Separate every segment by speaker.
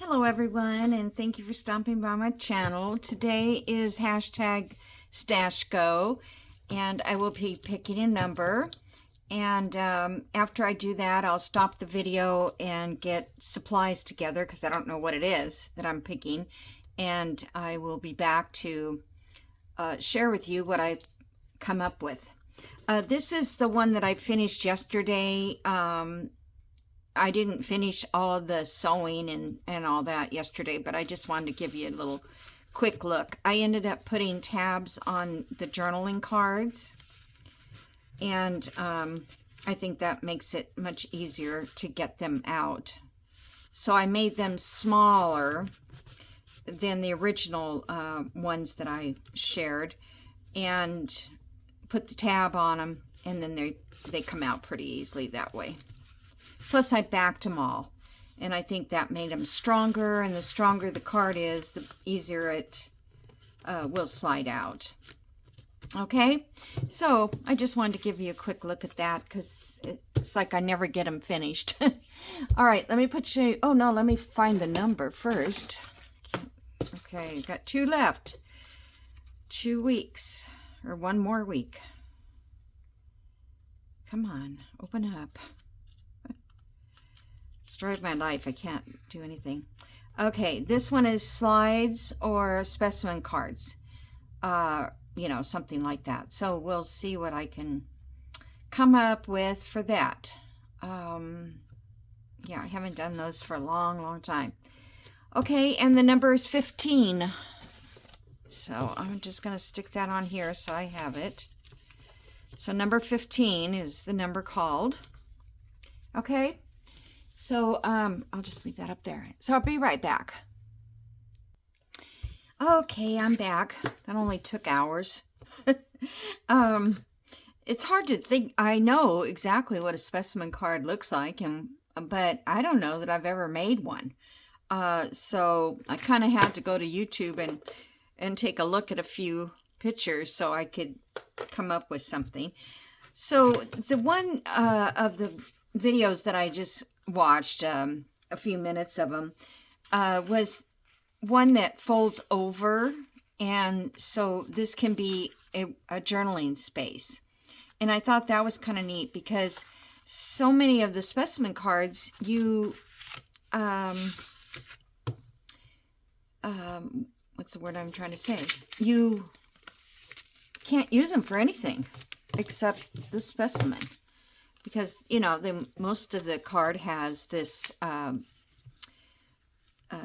Speaker 1: Hello everyone, and thank you for stopping by my channel. Today is hashtag Stash Go, and I will be picking a number. And after I do that, I'll stop the video and get supplies together because I don't know what it is that I'm picking. And I will be back to share with you what I've come up with. This is the one that I finished yesterday. I didn't finish all of the sewing and all that yesterday, but I just wanted to give you a little quick look. I ended up putting tabs on the journaling cards, and I think that makes it much easier to get them out. So I made them smaller than the original ones that I shared, and put the tab on them, and then they come out pretty easily that way. Plus, I backed them all, and I think that made them stronger, and the stronger the card is, the easier it will slide out. Okay, so I just wanted to give you a quick look at that because it's like I never get them finished. All right, let me put you, oh no, let me find the number first. Okay, got 2 left. 2 weeks, or 1 more week. Come on, open up. Story of my life, I can't do anything. Okay, this one is slides or specimen cards. You know, something like that. So we'll see what I can come up with for that. Yeah, I haven't done those for a long time. Okay, and the number is 15. So I'm just going to stick that on here so I have it. So number 15 is the number called. Okay. So I'll just leave that up there. So I'll be right back. Okay, I'm back. That only took hours. It's hard to think. I know exactly what a specimen card looks like, but I don't know that I've ever made one. So I kind of had to go to YouTube and take a look at a few pictures so I could come up with something. So the one of the videos that I just watched, a few minutes of them, was one that folds over, and so this can be a journaling space. And I thought that was kind of neat because so many of the specimen cards, you what's the word I'm trying to say? You can't use them for anything except the specimen. Because, you know, most of the card has this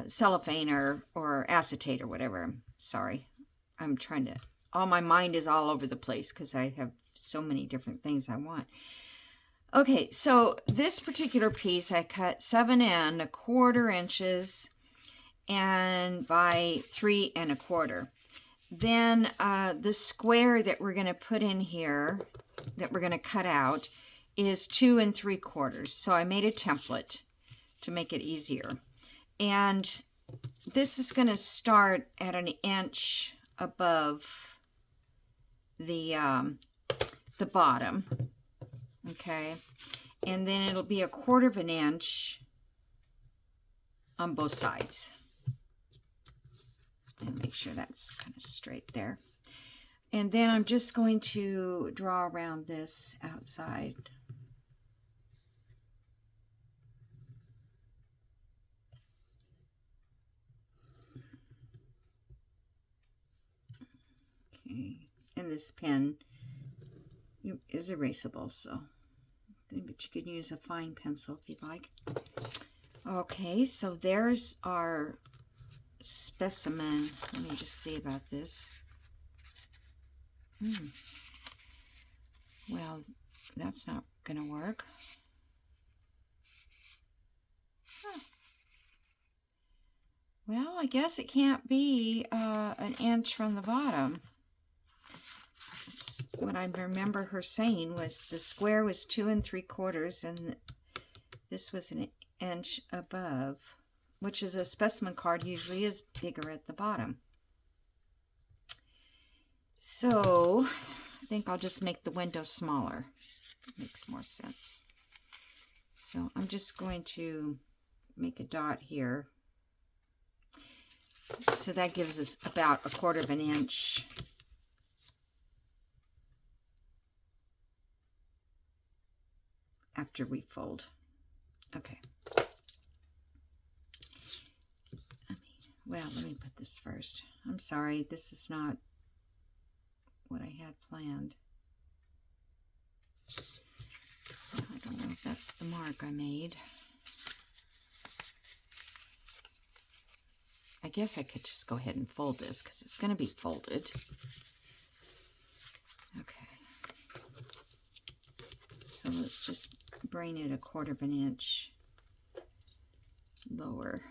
Speaker 1: cellophane or acetate or whatever. Sorry. I'm trying to, my mind is all over the place because I have so many different things I want. Okay, so this particular piece I cut 7 1/4 inches and by 3 1/4. Then the square that we're going to put in here, that we're going to cut out, is 2 3/4. So I made a template to make it easier. And this is going to start at 1 inch above the bottom. Okay. And then it'll be 1/4 inch on both sides. And make sure that's kind of straight there. And then I'm just going to draw around this outside. Okay, and this pen is erasable, so but you can use a fine pencil if you'd like. Okay, so there's our specimen. Let me just see about this. Well, that's not gonna work. Huh. Well, I guess it can't be 1 inch from the bottom. What I remember her saying was the square was 2 3/4 and this was 1 inch above, which is a specimen card usually is bigger at the bottom. So I think I'll just make the window smaller. It makes more sense. So I'm just going to make a dot here So that gives us about 1/4 of an inch. After we fold. Okay. Let me put this first. I'm sorry, this is not what I had planned. I don't know if that's the mark I made. I guess I could just go ahead and fold this because it's going to be folded. Okay. So let's just bring it 1/4 of an inch lower.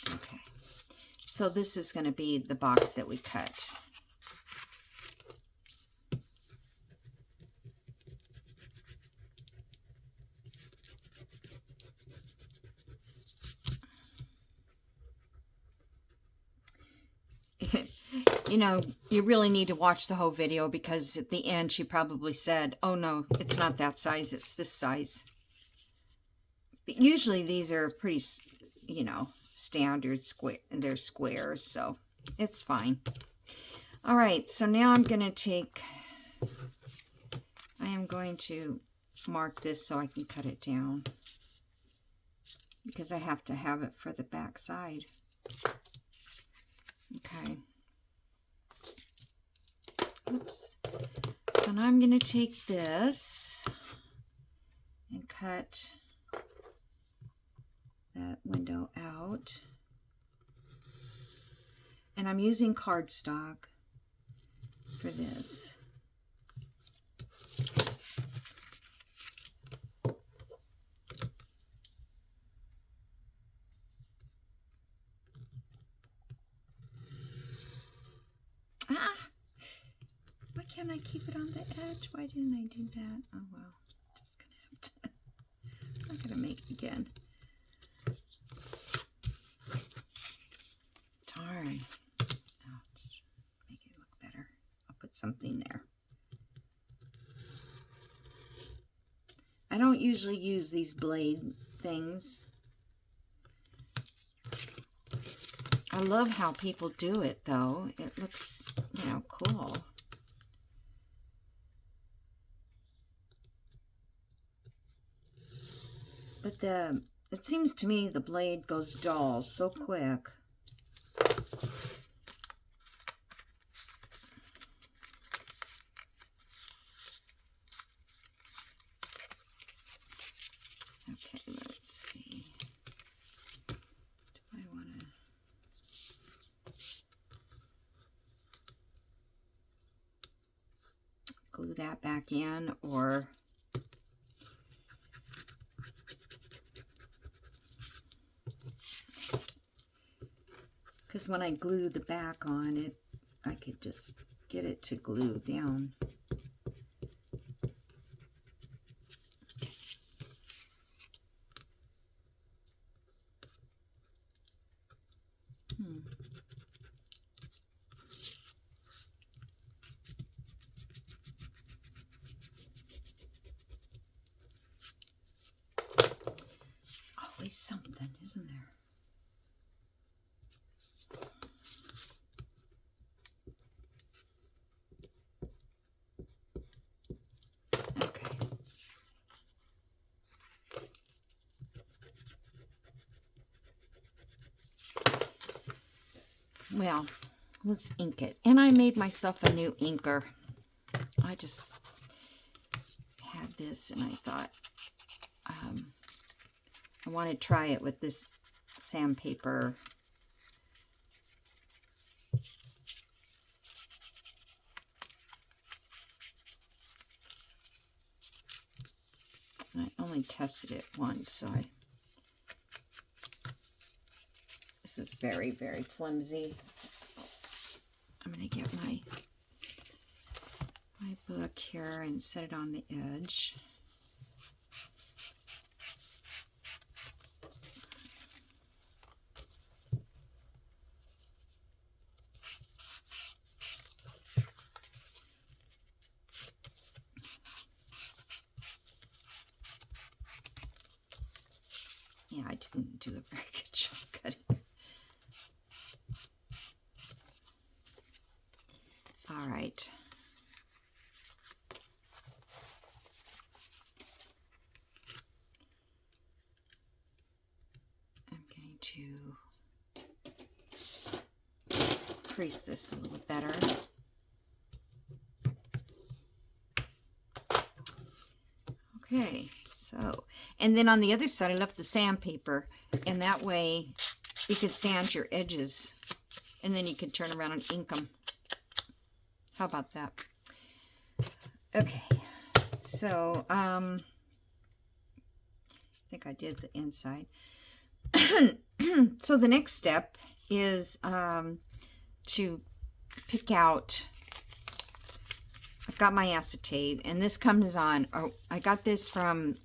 Speaker 1: Okay. So this is going to be the box that we cut. You know, you really need to watch the whole video because at the end she probably said, oh no, it's not that size, it's this size. But usually these are pretty, you know, standard square, they're squares, so it's fine. All right, so now I'm going to mark this so I can cut it down because I have to have it for the back side. Okay. Oops. So now I'm going to take this and cut that window out. And I'm using cardstock for this. Why can't I keep it on the edge? Why didn't I do that? Oh well, just gonna have to. I'm not gonna make it again. Darn. Oh, let's make it look better. I'll put something there. I don't usually use these blade things. I love how people do it though. It looks, you know, cool. But it seems to me the blade goes dull so quick. Okay, let's see. Do I want to... glue that back in, or... because when I glue the back on it, I could just get it to glue down. There's always something, isn't there? Well, let's ink it. And I made myself a new inker. I just had this and I thought I want to try it with this sandpaper. I only tested it once, so this is very, very flimsy. So I'm going to get my book here and set it on the edge. I didn't do a very good job cutting. All right. I'm going to crease this a little better. Okay, so, and then on the other side I left the sandpaper, and that way you could sand your edges, and then you could turn around and ink them. How about that? Okay, so I think I did the inside. So the next step is to pick out. I've got my acetate, and this comes on. Oh, I got this from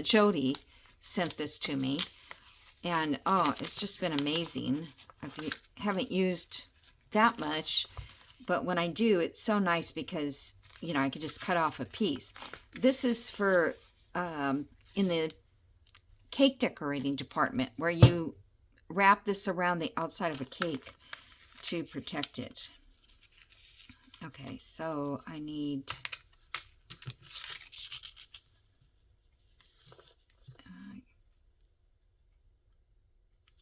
Speaker 1: Jody. Sent this to me, and oh, it's just been amazing. I haven't used that much, but when I do, it's so nice because, you know, I could just cut off a piece. This is for in the cake decorating department, where you wrap this around the outside of a cake to protect it. Okay, so I need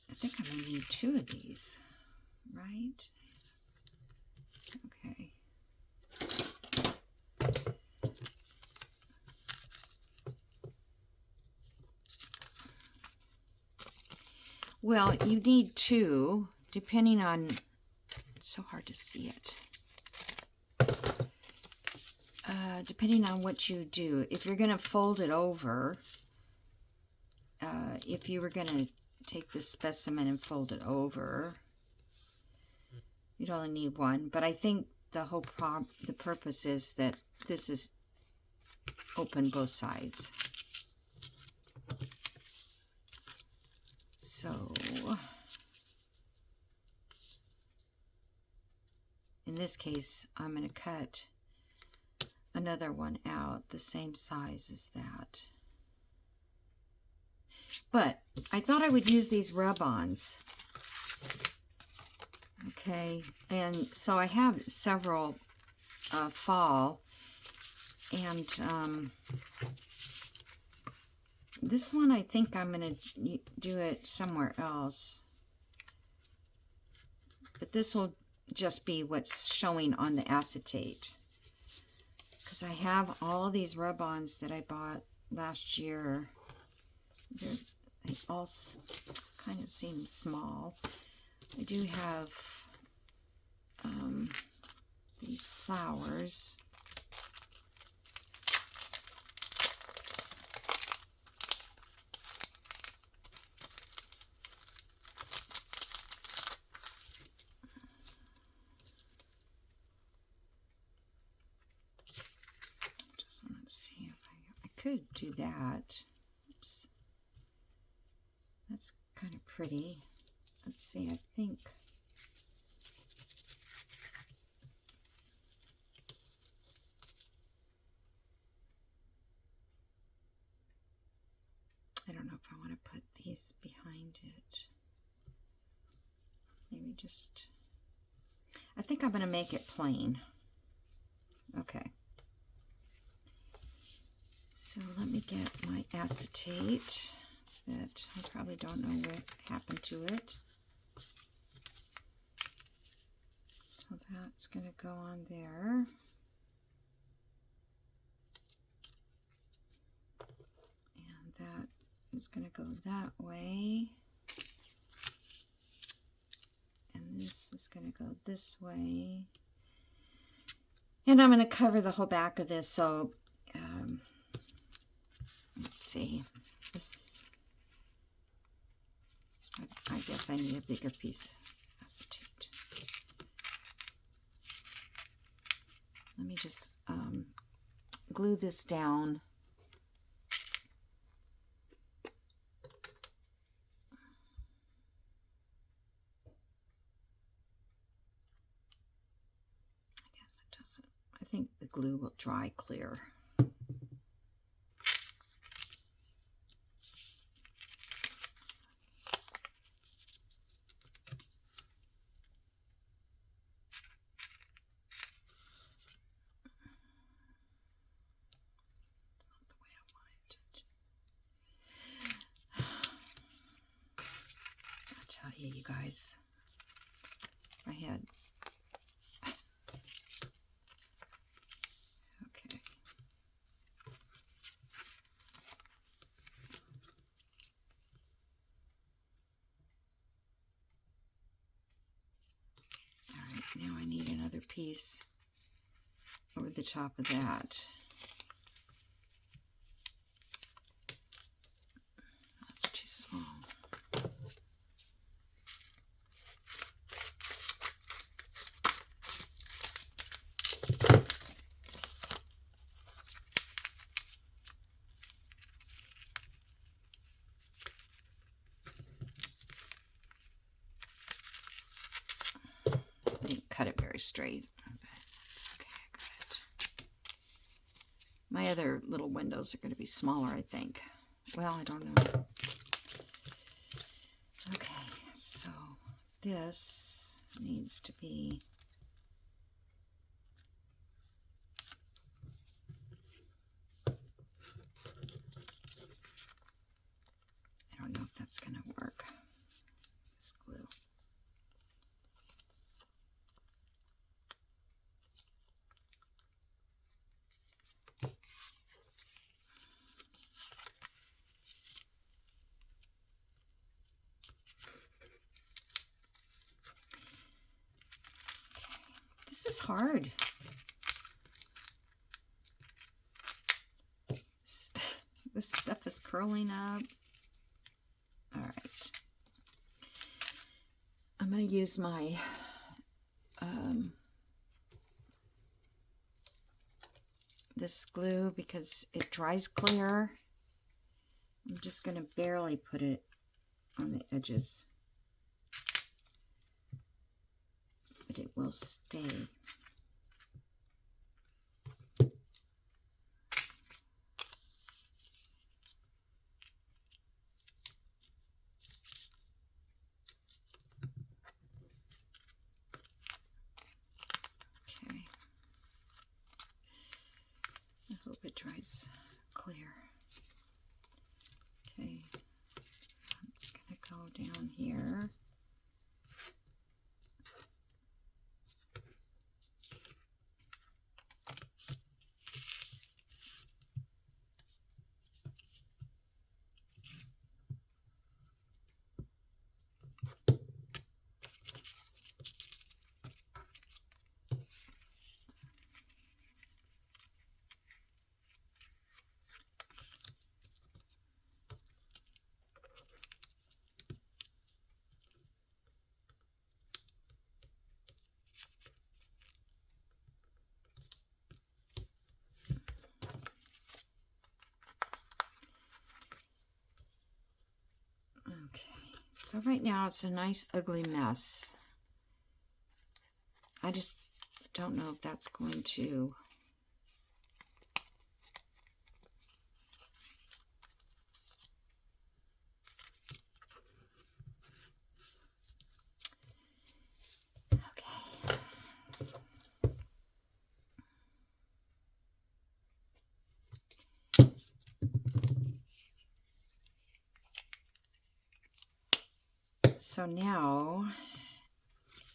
Speaker 1: I think I'm going to need 2 of these, right? Okay. Well, you need 2, depending on, it's so hard to see it. Depending on what you do. If you're going to fold it over, if you were going to take this specimen and fold it over, you'd only need 1. But I think the whole the purpose is that this is open both sides. So in this case, I'm going to cut another one out the same size as that. But I thought I would use these rub-ons. Okay, and so I have several fall, and this one I think I'm going to do it somewhere else. But this will just be what's showing on the acetate. Because I have all these rub-ons that I bought last year. They all kind of seem small. I do have these flowers. Just want to see if I could do that. Oops. That's kind of pretty. Let's see, I think I don't know if I want to put these behind it. Maybe just, I think I'm going to make it plain. Okay. So let me get my acetate that I probably don't know what happened to it. So that's going to go on there. And that is going to go that way. And this is going to go this way. And I'm going to cover the whole back of this. So, let's see. I guess I need a bigger piece of acetate. Let me just glue this down. I guess it doesn't. I think the glue will dry clear. you, you guys. I had... Okay. All right, now I need another piece over the top of that. That's too small. I didn't cut it very straight, but it's okay, I got it. My other little windows are going to be smaller, I think. Well, I don't know. Okay, so this needs to be... I don't know if that's going to work. This glue. This is hard. This stuff is curling up. All right. I'm going to use my this glue because it dries clear. I'm just going to barely put it on the edges, but it will stay. I hope it dries clear. Okay, it's going to go down here. So right now it's a nice ugly mess. I just don't know if that's going to So now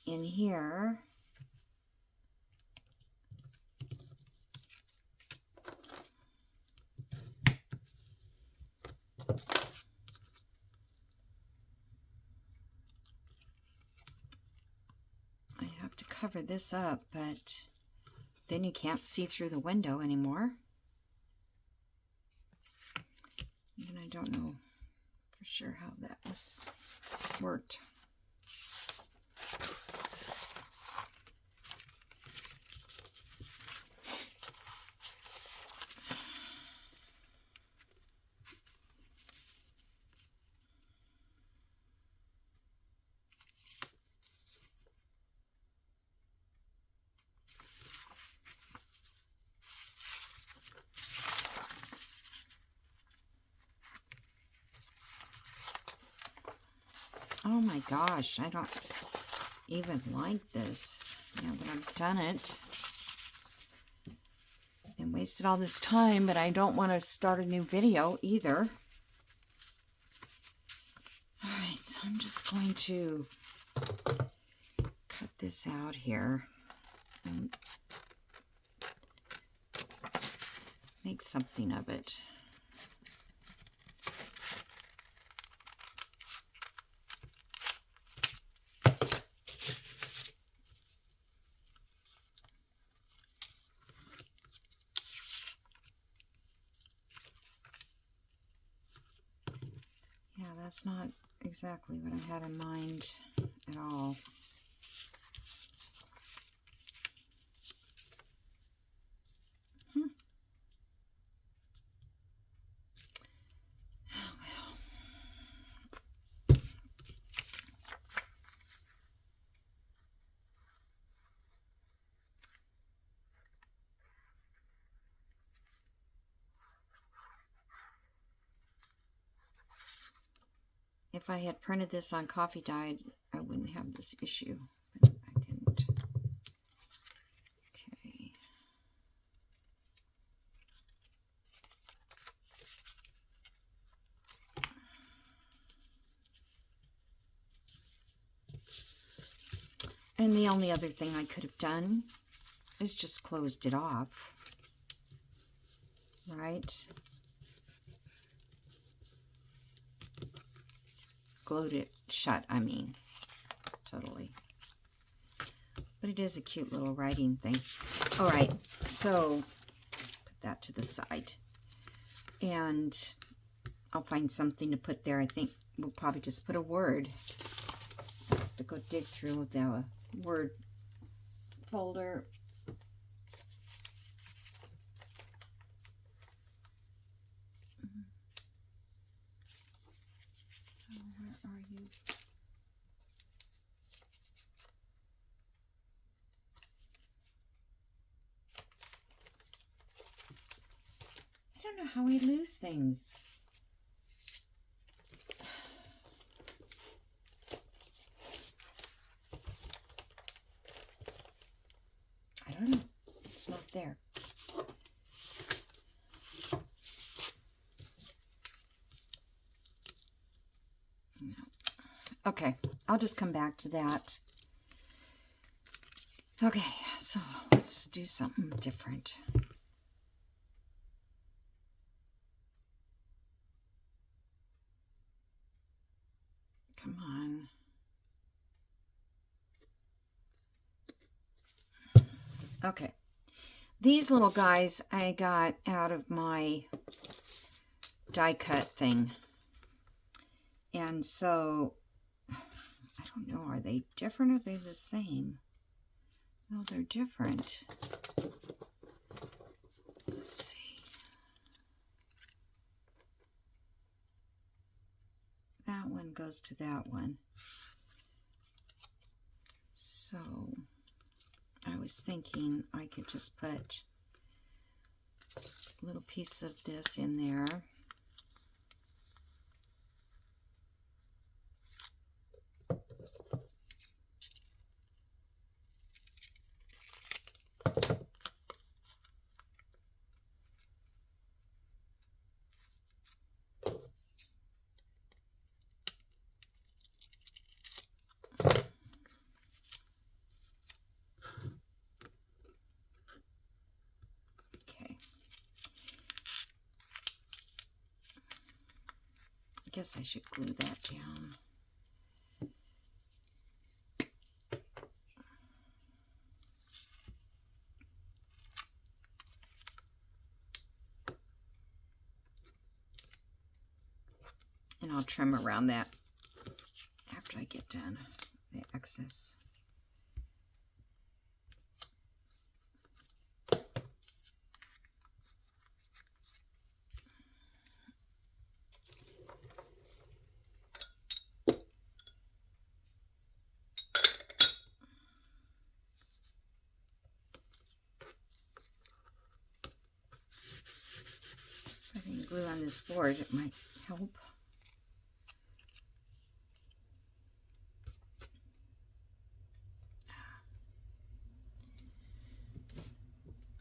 Speaker 1: in here, I have to cover this up, but then you can't see through the window anymore. And I don't know for sure how that was worked. Oh my gosh, I don't even like this now that I've done it and wasted all this time, but I don't want to start a new video either. All right. So I'm just going to cut this out here and make something of it. Yeah, that's not exactly what I had in mind at all. Oh, well. If I had printed this on coffee dye, I wouldn't have this issue, but I didn't. Okay. And the only other thing I could have done is just closed it off, right? Glued it shut, I mean, totally. But it is a cute little writing thing. All right, so put that to the side. And I'll find something to put there. I think we'll probably just put a word. I'll have to go dig through the word folder. Oh, where are you? I don't know how we lose things. I don't know. It's not there. No. Okay, I'll just come back to that. Okay, so let's do something different. Come on. Okay. These little guys I got out of my die cut thing. And so, I don't know, are they different or are they the same? No, they're different. Let's see. That one goes to that one. So, I was thinking I could just put a little piece of this in there. I guess I should glue that down. And I'll trim around that after I get done, the excess. If I can glue on this board, it might help.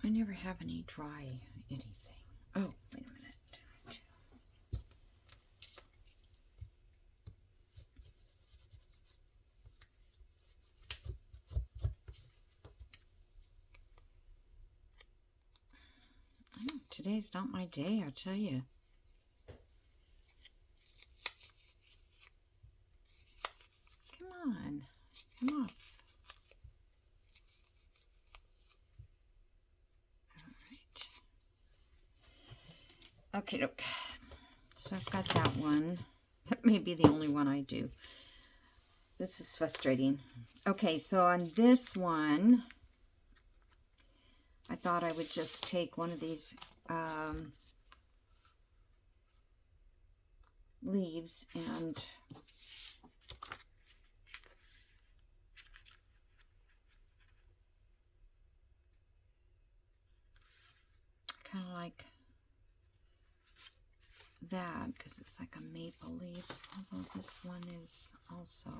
Speaker 1: I never have any dry anything. Oh, wait a minute. today's not my day, I'll tell you. Come on. Come on. Okay, look. So I've got that one. That may be the only one I do. This is frustrating. Okay, so on this one, I thought I would just take one of these leaves and kind of like that, because it's like a maple leaf, although this one is also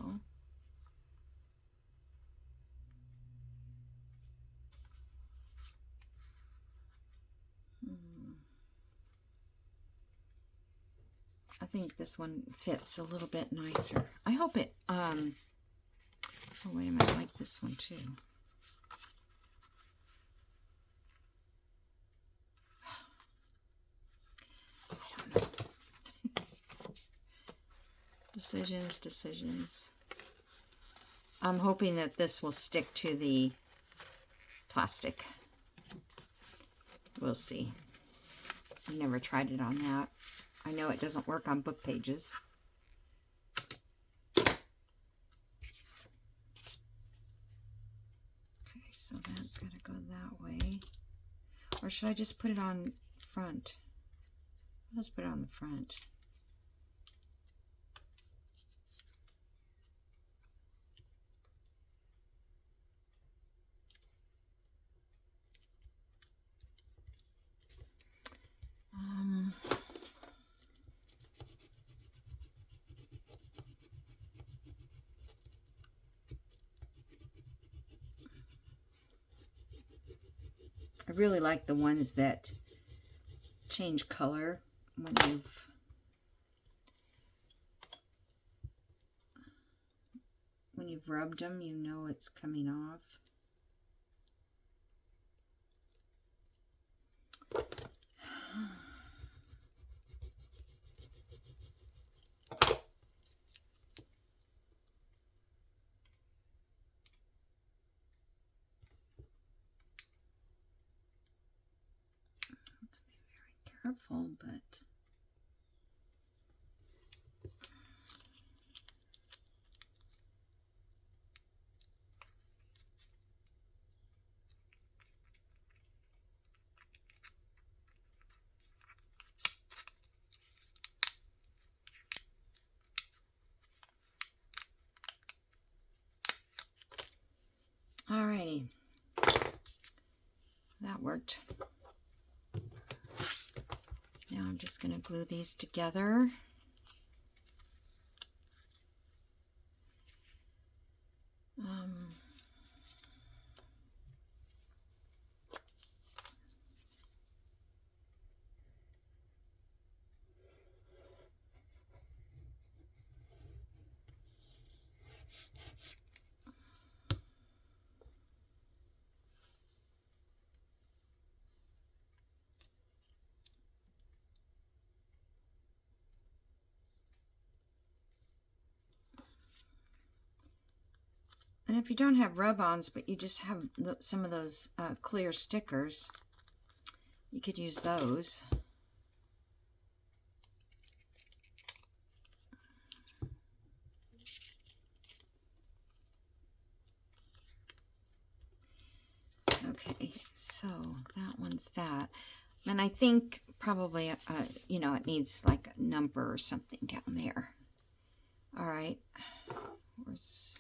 Speaker 1: I think this one fits a little bit nicer. I hope it oh wait a minute, I like this one too. I don't know. Decisions. I'm hoping that this will stick to the plastic. We'll see. I've never tried it on that. I know it doesn't work on book pages. Okay, so that's got to go that way. Or should I just put it on front? Let's put it on the front. I really like the ones that change color when you've rubbed them, you know it's coming off. Careful, but alrighty, that worked. Now I'm just going to glue these together. And if you don't have rub-ons, but you just have some of those clear stickers, you could use those. Okay, so that one's that. And I think probably, you know, it needs like a number or something down there. All right. Where's...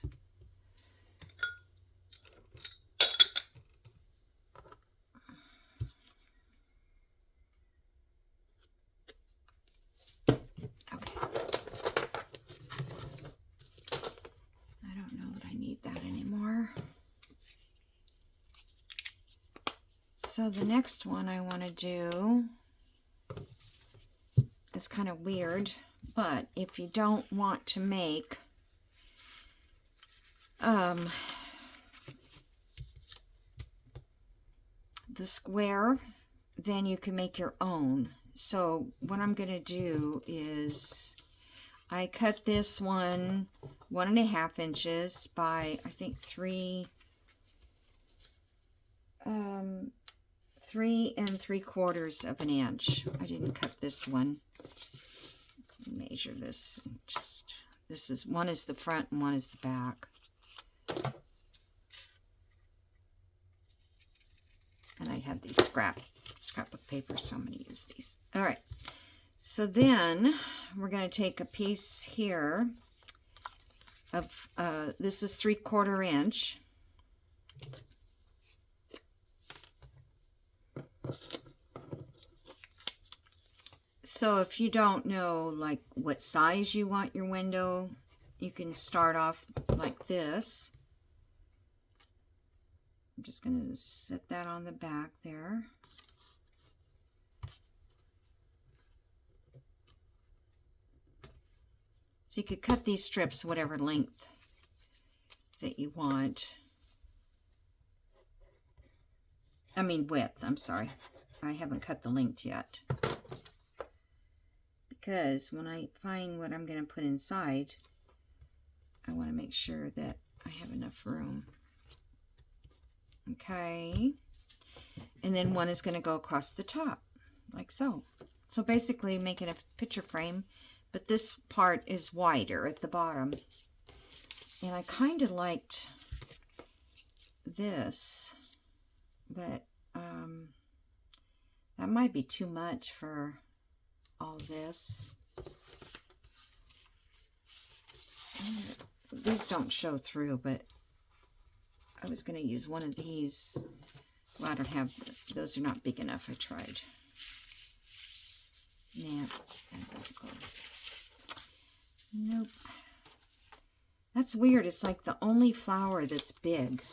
Speaker 1: So the next one I want to do is kind of weird, but if you don't want to make the square then you can make your own. So what I'm going to do is I cut this one 1.5 inches by, I think, 3 3 3/4 of an inch. I didn't cut this one. Measure this. Just this is one is the front and one is the back. And I have these scrapbook paper, so I'm going to use these. All right. So then we're going to take a piece here of this is 3/4 inch. So if you don't know like what size you want your window, you can start off like this. I'm just going to set that on the back there. So you could cut these strips whatever length that you want. I mean width, I'm sorry. I haven't cut the length yet. Because when I find what I'm going to put inside, I want to make sure that I have enough room. Okay. And then one is going to go across the top, like so. So basically making a picture frame, but this part is wider at the bottom. And I kind of liked this, but that might be too much for all this. These don't show through, but I was going to use one of these. Well, I don't have, those are not big enough. I tried. Nah, nope. That's weird. It's like the only flower that's big.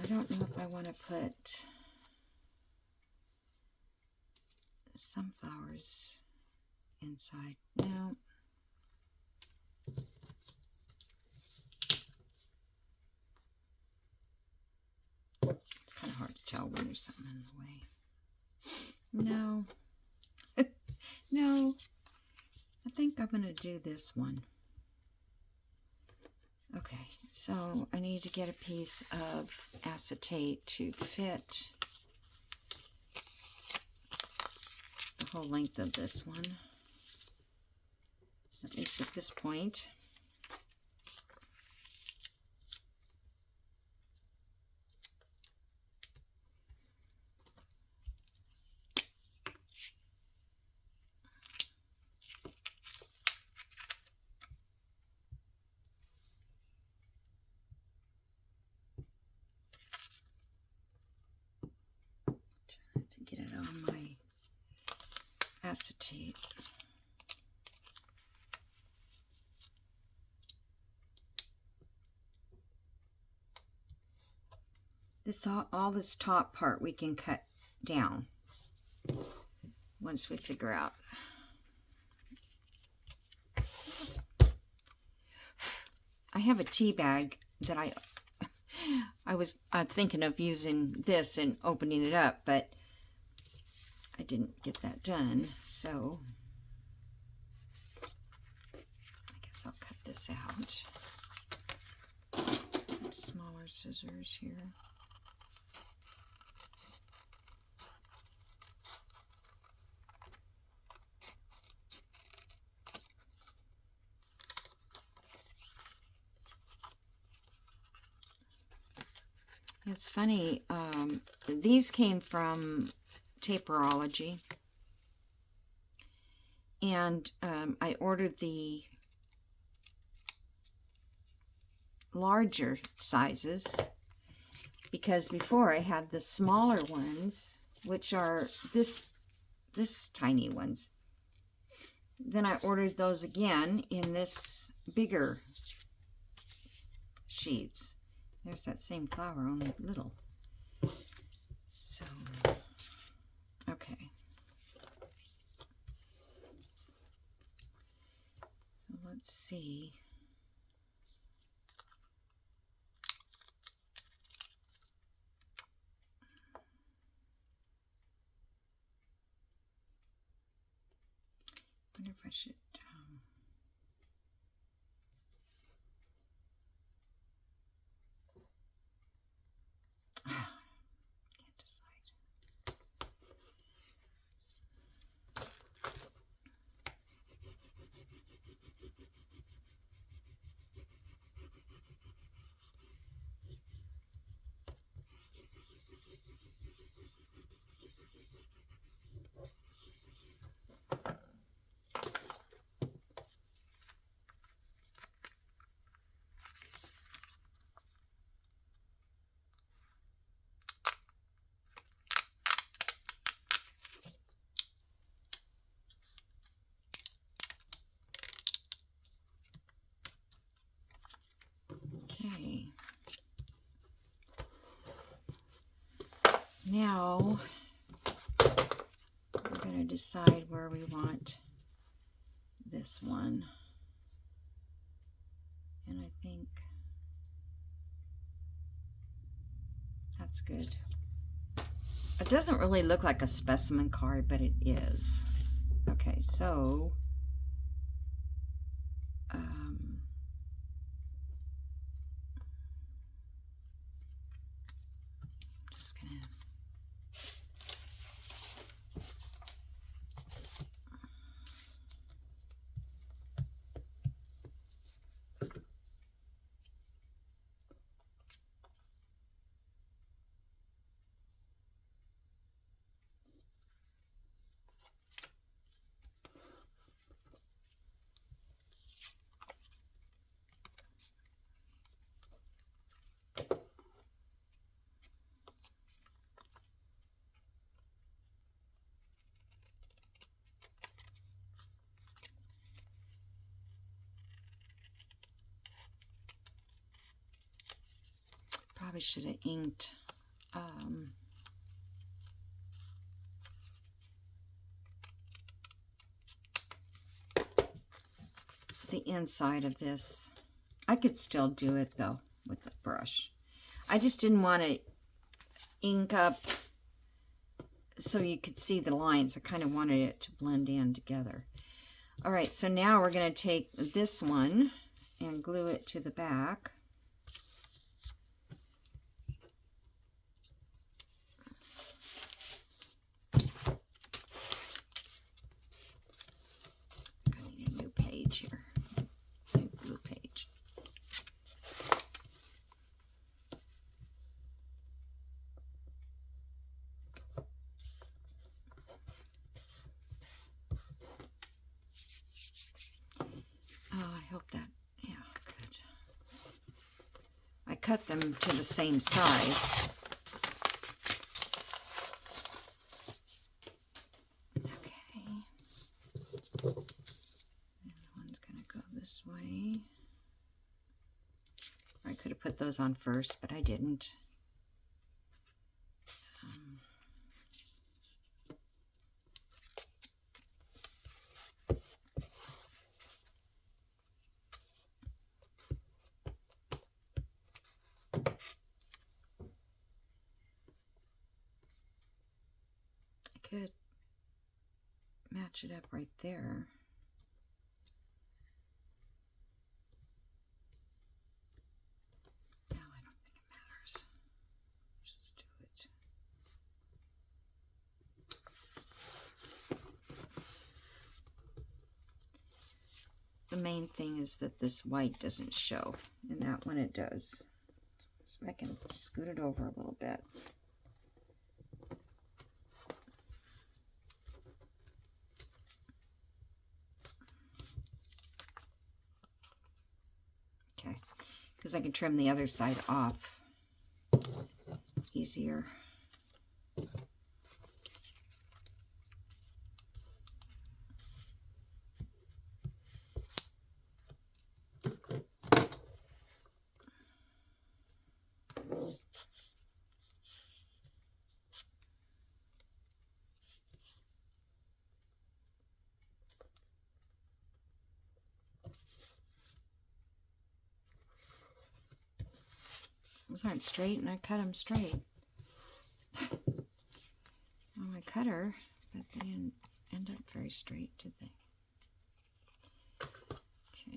Speaker 1: I don't know if I want to put sunflowers inside. No. It's kind of hard to tell when there's something in the way. No. No. I think I'm going to do this one. Okay, so I need to get a piece of acetate to fit the whole length of this one, at least at this point. Get it on my acetate. This all this top part we can cut down once we figure out. I have a tea bag that I was thinking of using this and opening it up, but I didn't get that done, so I guess I'll cut this out. Some smaller scissors here. It's funny, these came from Taperology, and I ordered the larger sizes because before I had the smaller ones, which are this tiny ones. Then I ordered those again in this bigger sheets. There's that same flower, only little. So okay. So let's see. brush it down. Can't decide. Okay. Now we're going to decide where we want this one. And I think that's good. It doesn't really look like a specimen card, but it is. Okay, so just gonna probably should have inked the inside of this. I could still do it though with the brush. I just didn't want to ink up so you could see the lines. I kind of wanted it to blend in together. All right, so now we're going to take this one and glue it to the back. I need a new page here, new glue page. Oh, I hope that, yeah, good. I cut them to the same size. Okay. And one's gonna go this way. I could have put those on first, but I didn't. Could match it up right there. No, I don't think it matters. Just do it. The main thing is that this white doesn't show, and that one it does. So I can scoot it over a little bit. Okay, because I can trim the other side off easier. Those aren't straight, and I cut them straight. Well, I cut her, but they didn't end up very straight, did they?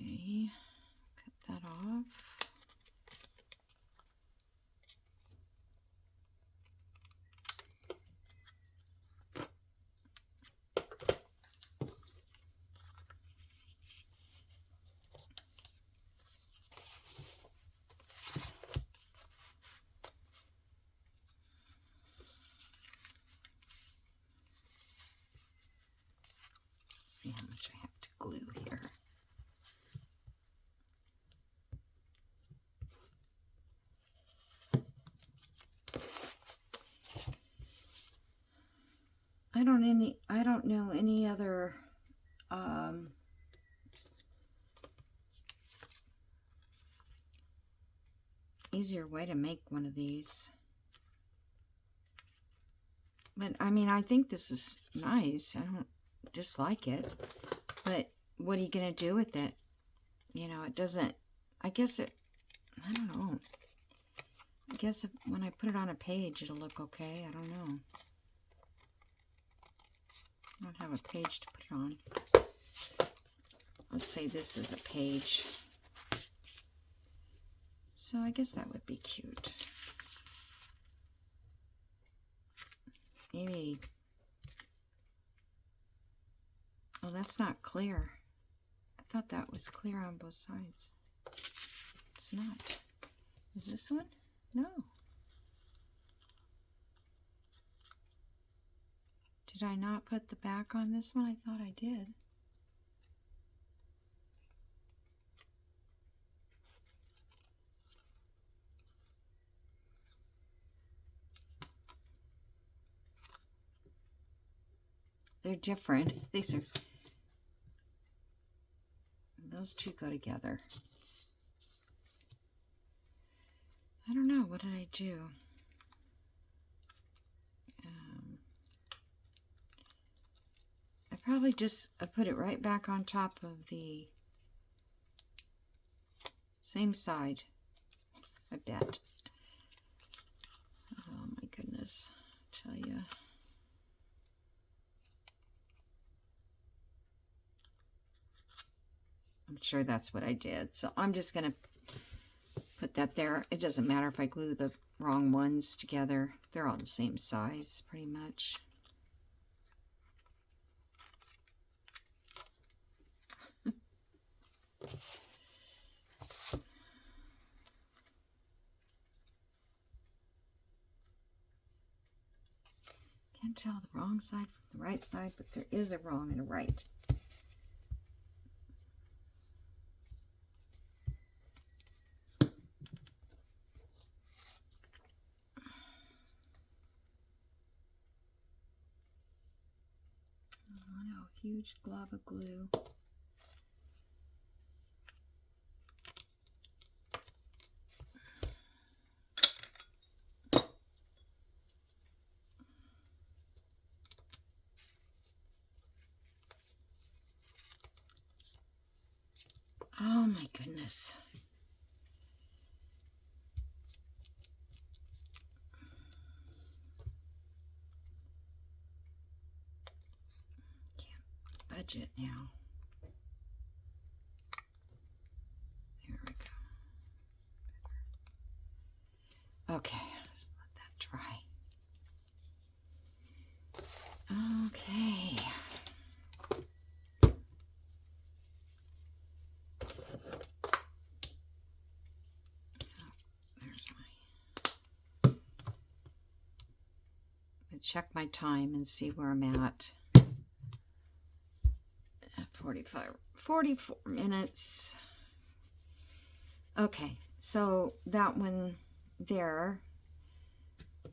Speaker 1: Okay, cut that off. See how much I have to glue here. I don't know any other easier way to make one of these. But I mean, I think this is nice. I don't dislike it. But what are you going to do with it? You know, it doesn't, I guess it, I don't know. I guess when I put it on a page, it'll look okay. I don't know. I don't have a page to put it on. Let's say this is a page. So I guess that would be cute. Maybe. Oh, that's not clear. I thought that was clear on both sides. It's not. Is this one? No. Did I not put the back on this one? I thought I did. They're different. These are, those two go together. I don't know. What did I do? I probably just put it right back on top of the same side, I bet. Oh my goodness, I tell you. I'm sure that's what I did. So I'm just going to put that there. It doesn't matter if I glue the wrong ones together. They're all the same size, pretty much. Can't tell the wrong side from the right side, but there is a wrong and a right. Oh no, huge glob of glue. Oh my goodness. Can't budge it now. There we go. Okay, just let that dry. Okay. Check my time and see where I'm at 44 minutes. Okay, so that one there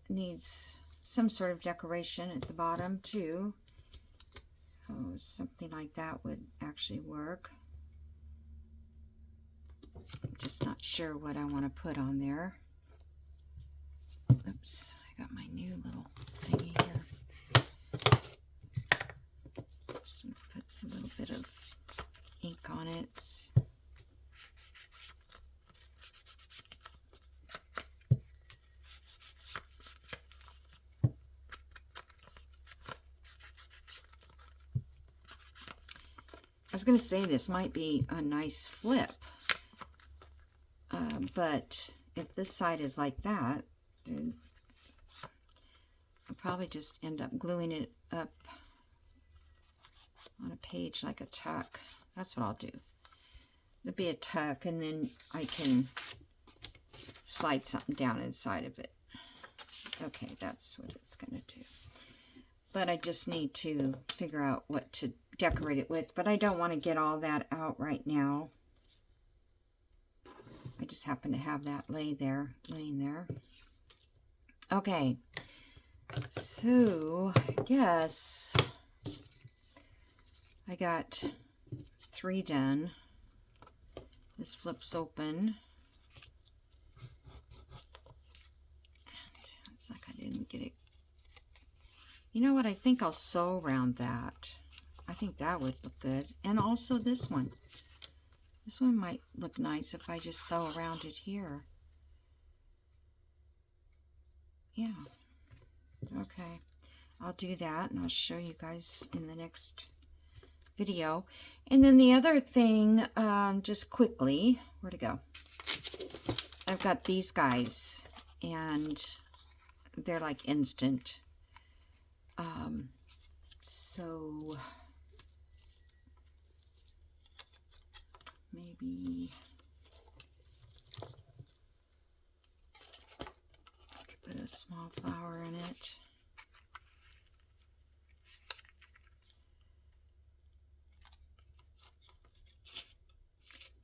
Speaker 1: needs some sort of decoration at the bottom too. Oh, something like that would actually work. I'm just not sure what I want to put on there. Oops, I got my new little thingy here. Just gonna put a little bit of ink on it. I was going to say this might be a nice flip. But if this side is like that, then I'll probably just end up gluing it up on a page like a tuck. That's what I'll do. It'll be a tuck, and then I can slide something down inside of it. Okay, that's what it's going to do. But I just need to figure out what to decorate it with. But I don't want to get all that out right now. I just happen to have that laying there. Okay, so I guess I got 3 done. This flips open. And it's like I didn't get it. You know what? I think I'll sew around that. I think that would look good. And also this one. This one might look nice if I just sew around it here. Yeah. Okay. I'll do that, and I'll show you guys in the next video. And then the other thing, just quickly, where'd it go? I've got these guys, and they're like instant. So maybe I could put a small flower in it.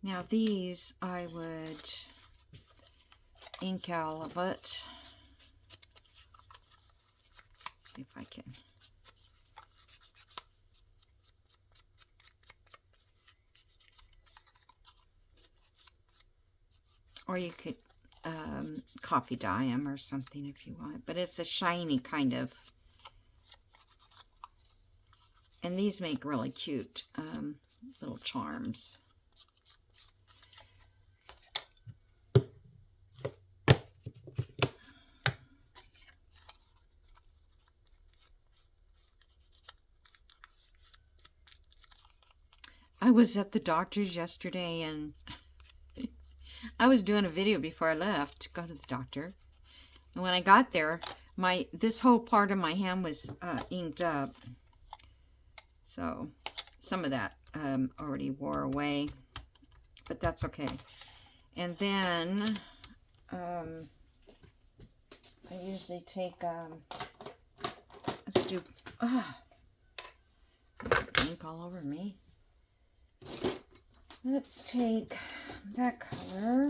Speaker 1: Now these I would ink all of it. See if I can. Or you could coffee dye them or something if you want. But it's a shiny kind of. And these make really cute little charms. I was at the doctor's yesterday, and I was doing a video before I left to go to the doctor. And when I got there, this whole part of my hand was inked up. So some of that already wore away, but that's okay. And then I usually take let's do ink all over me. Let's take that color.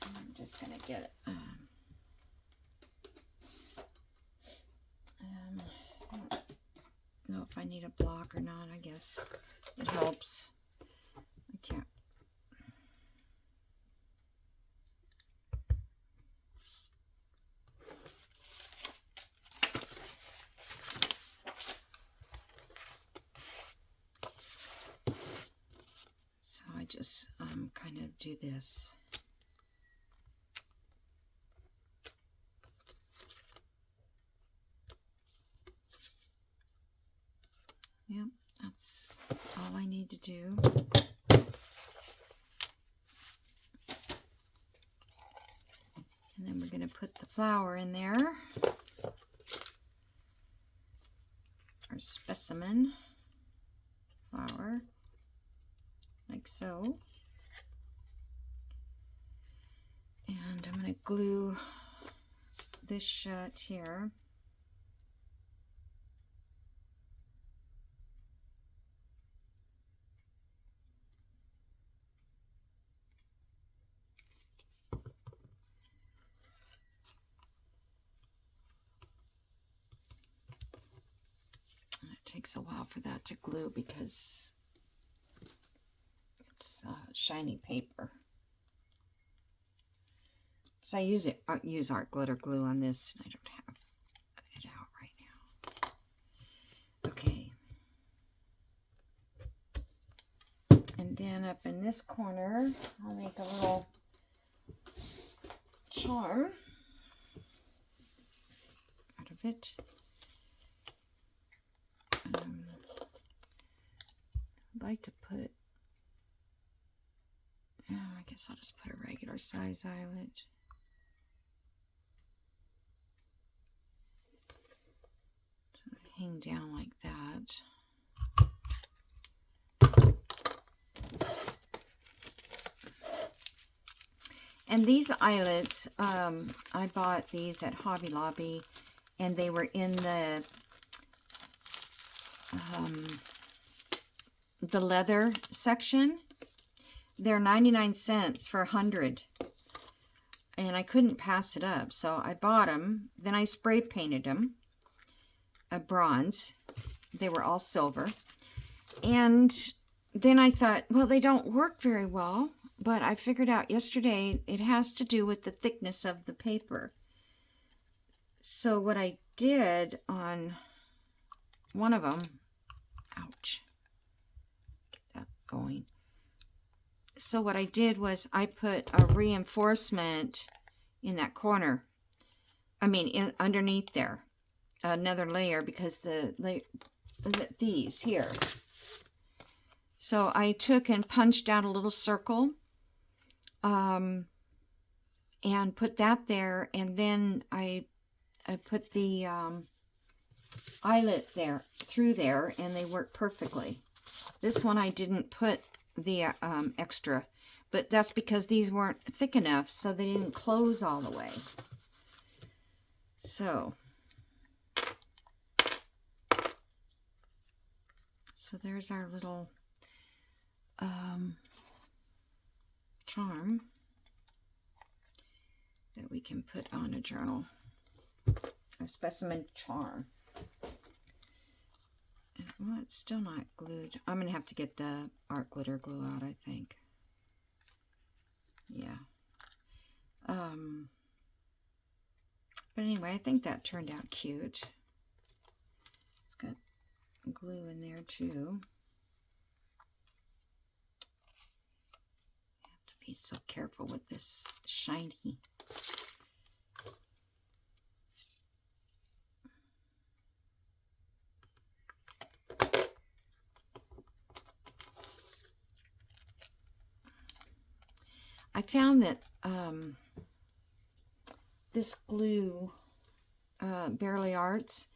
Speaker 1: I'm just gonna get it. I don't know if I need a block or not. I guess it helps. I can't. Just kind of do this. Yep, that's all I need to do. And then we're going to put the flower in there. Our specimen flower. Like so. And I'm going to glue this shut here. And it takes a while for that to glue because shiny paper. So I use art glitter glue on this, and I don't have it out right now. Okay. And then up in this corner, I'll make a little charm. it. I'd like to put, I guess I'll just put a regular size eyelet. So hang down like that. And these eyelets, I bought these at Hobby Lobby, and they were in the leather section. They're 99 cents for 100. And I couldn't pass it up, so I bought them. Then I spray painted them a bronze. They were all silver. And then I thought, well, they don't work very well. But I figured out yesterday it has to do with the thickness of the paper. So what I did on one of them, ouch, get that going. So what I did was I put a reinforcement in that corner. I mean, underneath there, another layer, because these here. So I took and punched out a little circle, and put that there, and then I put the eyelet there through there, and they work perfectly. This one I didn't put the extra, but that's because these weren't thick enough, so they didn't close all the way. So there's our little charm that we can put on a journal, a specimen charm. Well, it's still not glued. I'm gonna have to get the art glitter glue out, I think. Yeah. But anyway, I think that turned out cute. It's got glue in there too. Be so careful with this shiny. I found that this glue, Barely Arts,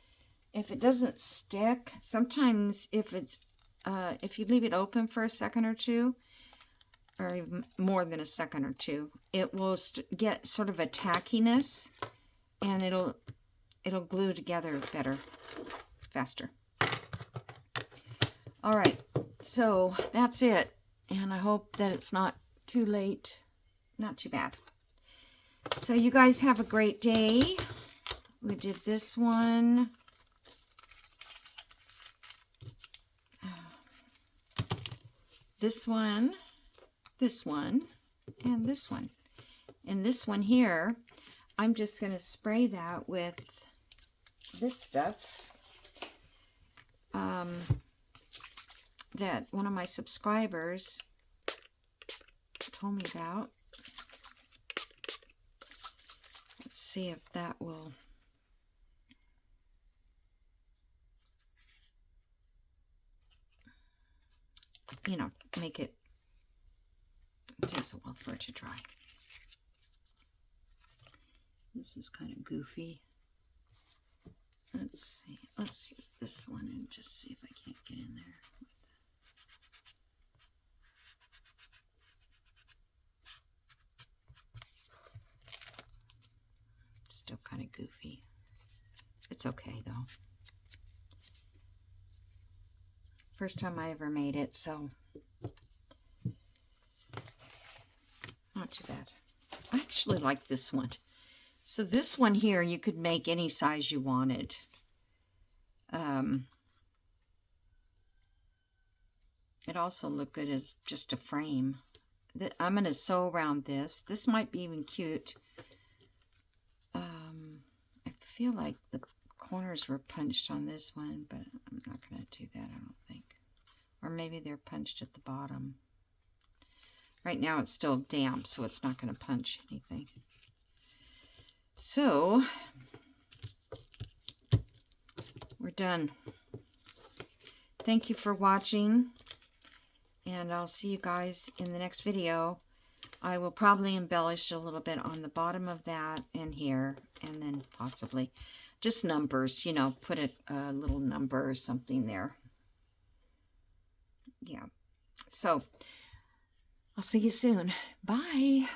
Speaker 1: if it doesn't stick, sometimes if you leave it open for a second or two, or even more than a second or two, it will get sort of a tackiness, and it'll glue together better, faster. All right, so that's it, and I hope that it's not too late, not too bad. So you guys have a great day. We did this one. This one. This one, and this one. And this one here, I'm just going to spray that with this stuff that one of my subscribers told me about. Let's see if that will... you know, make it... It takes a while for it to dry. This is kind of goofy. Let's see. Let's use this one and just see if I can't get in there. Still kind of goofy. It's okay though. First time I ever made it, so not too bad. I actually like this one. So this one here, you could make any size you wanted. It also looked good as just a frame. I'm going to sew around this. This might be even cute. I feel like the corners were punched on this one, but I'm not going to do that, I don't think. Or maybe they're punched at the bottom. Right now it's still damp, so it's not going to punch anything. So, done. Thank you for watching, and I'll see you guys in the next video. I will probably embellish a little bit on the bottom of that and here, and then possibly just numbers, you know, put a little number or something there. Yeah. So, I'll see you soon. Bye.